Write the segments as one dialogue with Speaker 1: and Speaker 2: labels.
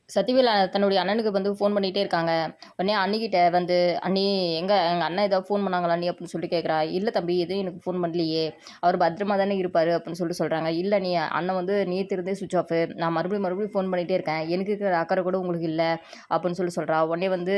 Speaker 1: சத்திவேல் தன்னுடைய அண்ணனுக்கு வந்து ஃபோன் பண்ணிகிட்டே இருக்காங்க. உடனே அண்ணிக்கிட்ட வந்து, "அண்ணி எங்க அண்ணன் ஏதாவது ஃபோன் பண்ணாங்களா அண்ணி?" அப்படின்னு சொல்லிட்டு கேட்குறா. "இல்ல தம்பி எதுவும் எனக்கு ஃபோன் பண்ணலையே. அவர் பத்திரமா தானே இருப்பாரு." அப்படின்னு சொல்லிட்டு சொல்றாங்க. "இல்ல அண்ணி அண்ணன் வந்து நேத்திருந்தே சுவிட்ச் ஆஃபு. நான் மறுபடியும் ஃபோன் பண்ணிட்டே இருக்கேன். எனக்கு இருக்கிற அக்கறை கூட உங்களுக்கு இல்ல." அப்படின்னு சொல்லி சொல்றா. உடனே வந்து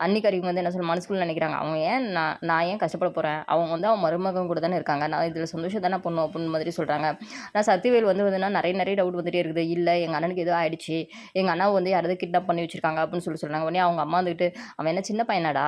Speaker 1: அண்ணிக்காரிங்க வந்து என்ன மனசுக்குள்ள நினைக்கிறாங்க, "அவங்க ஏன் நான் ஏன் கஷ்டப்பட போறேன்? அவங்க வந்து அவன் மருமகன் கூட தானே இருக்காங்க. நான் இதில சந்தோஷம் தானே பண்ணணும்." அப்படின்னு மாதிரி சொல்றாங்க. ஆனா சத்திவேல் வந்து நெறைய நெறைய டவுட் வந்துட்டே இருக்குது. "இல்ல எங்க அண்ணனுக்கு ஏதோ ஆயிடுச்சு. எங்க அண்ணாவ வந்து யாராவது கிட்னாப் பண்ணி வச்சிருக்காங்க அப்படின்னு சொல்றாங்க. உடனே அவங்க அம்மா வந்துட்டு, "அவன் என்ன சின்ன பையனாடா?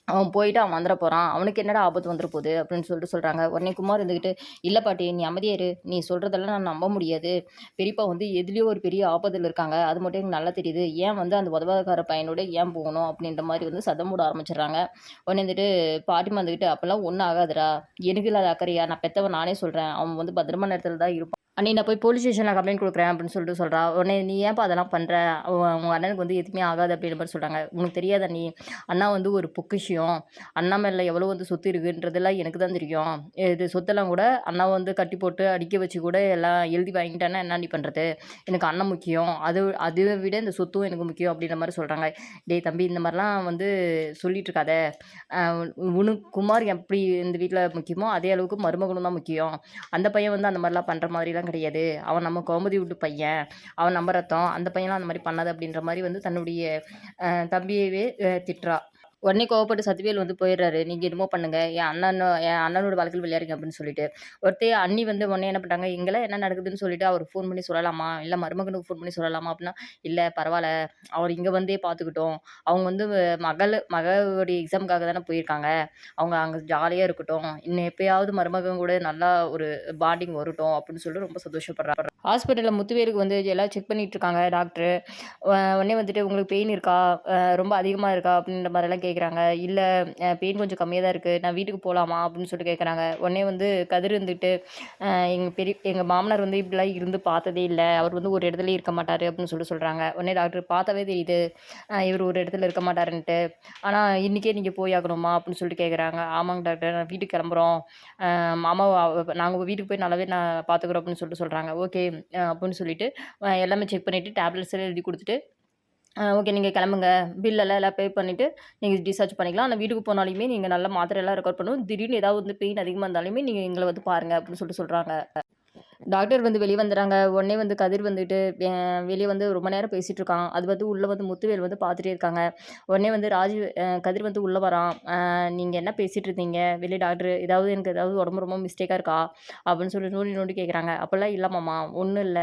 Speaker 1: அவன் போயிட்டு அவன் வந்துற போறான். அவனுக்கு என்னடா ஆபத்து வந்துற போகுது?" அப்படின்னு சொல்றாங்க. உடனே குமார் இருந்துகிட்டு, "இல்ல பாட்டி நீ அமைதியா இரு. நீ சொல்றதெல்லாம் நான் நம்ப முடியாது. பெரியப்பா வந்து எதுலயோ ஒரு பெரிய ஆபத்துல இருக்காங்க. அது மட்டும் எனக்கு நல்லா தெரியுது. ஏன் வந்து அந்த உதவாக்கர பையனோட ஏன் போகணும்?" அப்படின்ற மாரி வந்து சத்தம் போட ஆரம்பிச்சுடுறாங்க. உடனே வந்துட்டு பாட்டிம்மா வந்துகிட்டு, "அப்பலாம் ஒண்ணும் ஆகாதுடா. எனக்கு இல்லாத அக்கறையா? நான் பெத்தவன் நானே சொல்றேன். அவன் வந்து பத்திரமான இடத்துல தான் இருப்பான். அண்ணி நான் போய் போலீஸ் ஸ்டேஷன்ல கம்ப்ளைண்ட் குடுக்குறேன்." அப்படின்னு சொல்றா. உடனே, "நீ ஏன்பா அதெல்லாம் பண்ற? உங்க அண்ணனுக்கு வந்து எதுவுமே ஆகாது." அப்படின்ற மாரி சொல்றாங்க. "உனக்கு தெரியாதா அண்ணி? அண்ணா வந்து ஒரு பொக்கிஷம். அண்ணா மேல எவ்வளோ வந்து சொத்து இருக்குன்றதெல்லாம் எனக்கு தான் தெரியும். இது சொத்தெல்லாம் கூட அண்ணாவ வந்து கட்டி போட்டு, அடிக்க வச்சு கூட எல்லாம் எழுதி வாங்கிட்டான்னா என்னாண்டி பண்றது? எனக்கு அண்ணன் முக்கியம். அதை விட இந்த சொத்தும் எனக்கு முக்கியம்." அப்படின்ற மாரி சொல்றாங்க. "டேய் தம்பி இந்த மாரிலாம் வந்து சொல்லிட்டு இருக்காத. அ உனக்கு குமார் எப்படி இந்த வீட்ல முக்கியமோ, அதே அளவுக்கு மருமகனும் தான் முக்கியம். அந்த பையன் வந்து அந்த மாரிலாம் பண்ற மாதிரிலாம் கிடையாது. அவன் நம்ம கோமதி வீட்டு பையன். அவன் நம்ம ரத்தம். அந்த பையன்லாம் அந்த மாரி பண்ணாத." அப்படின்ற மாரி வந்து தன்னுடைய தம்பியவே திட்டுறா. உடனே கோவப்பட்டு சத்திவேல் வந்து போயிடுறாரு. "நீங்க என்னமோ பண்ணுங்க. என் அண்ணனோட வாழ்க்கையில விளையாடுங்க." அப்படின்னு சொல்லிட்டு. அண்ணி வந்து உடனே என்ன பண்ணிட்டாங்க, "இங்கலாம் என்ன நடக்குதுன்னு சொல்லிட்டு அவருக்கு ஃபோன் பண்ணி சொல்லலாமா? இல்ல மருமகனுக்கு ஃபோன் பண்ணி சொல்லலாமா?" அப்படின்னா, "இல்ல பரவால்ல. அவர் இங்க வந்தே பார்த்துக்கட்டும். அவங்க வந்து மகளுடைய எக்ஸாம்க்காக தானே போயிருக்காங்க. அவங்க அங்க ஜாலியா இருக்கட்டும். இன்னும் எப்பயாவது மருமகன் கூட நல்லா ஒரு பாண்டிங் வரட்டும்." அப்படின்னு சொல்லிட்டு ரொம்ப சந்தோஷப்படுறா. ஹாஸ்பிட்டல்ல முத்துவேலுக்கு வந்து எல்லாம் செக் பண்ணிட்டு இருக்காங்க டாக்டரு. உடனே வந்துட்டு, "உங்களுக்கு பெயின் இருக்கா? ரொம்ப அதிகமா இருக்கா?" அப்படின்ற மாரிலாம் கேட்குறாங்க. "இல்ல பெயின் கொஞ்சம் கம்மியா தான் இருக்கு. நான் வீட்டுக்கு போலாமா?" அப்படின்னு சொல்லிட்டு கேட்குறாங்க. உடனே வந்து கதிர் இருந்துட்டு, எங்க மாமனார் வந்து இப்படிலாம் இருந்து பார்த்ததே இல்ல. அவர் வந்து ஒரு இடத்துலயே இருக்க மாட்டாரு." அப்படின்னு சொல்றாங்க. உடனே டாக்டர், "பார்த்தாவே தெரியுது. இவரு ஒரு இடத்துல இருக்க மாட்டாருன்ட்டு. ஆனா இன்னைக்கே நீங்க போய் ஆகணுமா?" அப்படின்னு சொல்லிட்டு கேட்குறாங்க. "ஆமாங்க டாக்டர். நான் வீட்டுக்கு கிளம்புறோம். மாமாவ நாங்க வீட்டுக்கு போய் நல்லாவே பார்த்துக்குறோம்." அப்படின்னு சொல்றாங்க. ஓகே அப்படின்னு சொல்லிட்டு எல்லாமே செக் பண்ணிட்டு டேப்லெட்ஸ் எல்லாம் எழுதி குடுத்துட்டு, ஓகே நீங்க கிளம்புங்க. எல்லாம் பே பண்ணிட்டு நீங்க டிஸ்சார்ஜ் பண்ணிக்கலாம். ஆனா வீட்டுக்கு போனாலுமே நீங்க நல்லா மாத்திரையெல்லாம் ரெக்கவர் பண்ணணும். திடீர்னு ஏதாவது வந்து பெயின் அதிகமா இருந்தாலுமே நீங்க எங்கள வந்து பாருங்க." அப்படின்னு சொல்றாங்க. டாக்டர் வந்து வெளிய வந்துறாங்க. உடனே வந்து கதிர் வந்துட்டு வெளிய வந்து ரொம்ப நேரம் பேசிட்டு இருக்கான். அது வந்து உள்ள வந்து முத்துவேல் வந்து பார்த்துட்டே இருக்காங்க. உடனே வந்து கதிர் வந்து உள்ள வரான். "நீங்க என்ன பேசிட்டு இருந்தீங்க? வெளிய டாக்டர் எனக்கு ஏதாவது உடம்பு ரொம்ப மிஸ்டேக்கா இருக்கா?" அப்படின்னு சொல்லி நோண்டி நோண்டி கேட்குறாங்க. "அப்பலாம் இல்ல மாமா. ஒண்ணும் இல்ல.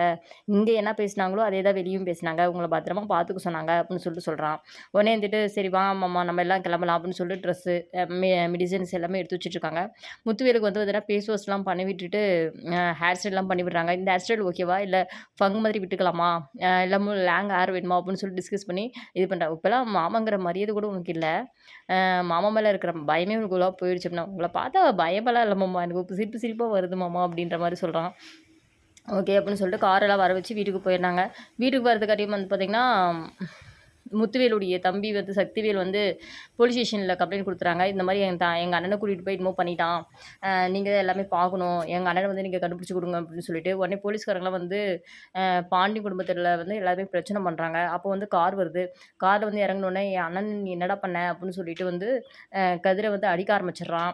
Speaker 1: இங்க என்ன பேசினாங்களோ அதே தான் வெளியும் பேசினாங்க. உங்கள பத்திரமா பார்த்துக்க சொன்னாங்க." அப்படின்னு சொல்றான். உடனே வந்துட்டு, "சரி வா மாமா நம்ம எல்லாம் கிளம்பலாம்." அப்படின்னு சொல்லிட்டு ட்ரெஸ்ஸு, மெடிசின்ஸ் எல்லாமே எடுத்து வச்சுட்டு இருக்காங்க. முத்துவேலுக்கு வந்து பார்த்தீங்கன்னா, ஃபேஸ் வாஷ்லாம் பண்ணி விட்டுட்டு ஹேர் ஸ்டைல்லாம் பண்ணி விடுறாங்க. "இந்த ஹேர் ஸ்டைல் ஓகேவா? இல்ல ஃபங் மாதிரி விட்டுக்கலாமா? இல்ல லாங் ஹேர் வேணுமா?" அப்படின்னு சொல்லி டிஸ்கஸ் பண்ணி இது பண்றாங்க. "இப்பலாம் மாமாங்கிற மரியாதை கூட உனக்கு இல்ல. மாமா மேல இருக்கிற பயமே உனக்குலாம் போயிடுச்சு." அப்படின்னா, "உங்கள பார்த்தா பயமெல்லாம் இல்ல மாமா. எனக்கு சிரிப்பு சிரிப்பா வருது மாமா." அப்படின்ற மாரி சொல்றான். ஓகே அப்படின்னு சொல்லிட்டு காரெல்லாம் வர வச்சு வீட்டுக்கு போயிடுறாங்க. வீட்டுக்கு வரதுக்காட்டியும் வந்து பார்த்தீங்கன்னா, முத்துவேலுடைய தம்பி வந்து சக்திவேல் வந்து போலீஸ் ஸ்டேஷன்ல கம்ப்ளைண்ட் குடுத்துறாங்க. இந்த மாரி எங்க அண்ணன கூட்டிட்டு போய் என்னமோ பண்ணிட்டான். நீங்க தான் எல்லாமே பார்க்கணும். எங்க அண்ணன வந்து நீங்க கண்டுபிடிச்சு குடுங்க அப்படின்னு சொல்லிட்டு, உடனே போலீஸ்காரங்கலாம் வந்து பாண்டி குடும்பத்தில வந்து எல்லாருமே பிரச்சனை பண்றாங்க. அப்போ வந்து கார் வருது. கார்ல வந்து இறங்குனோனே, "என் அண்ணன் நீ என்னடா பண்ண?" அப்படின்னு சொல்லிட்டு வந்து கதிர வந்து அடிக்க ஆரம்பிச்சுடுறான்.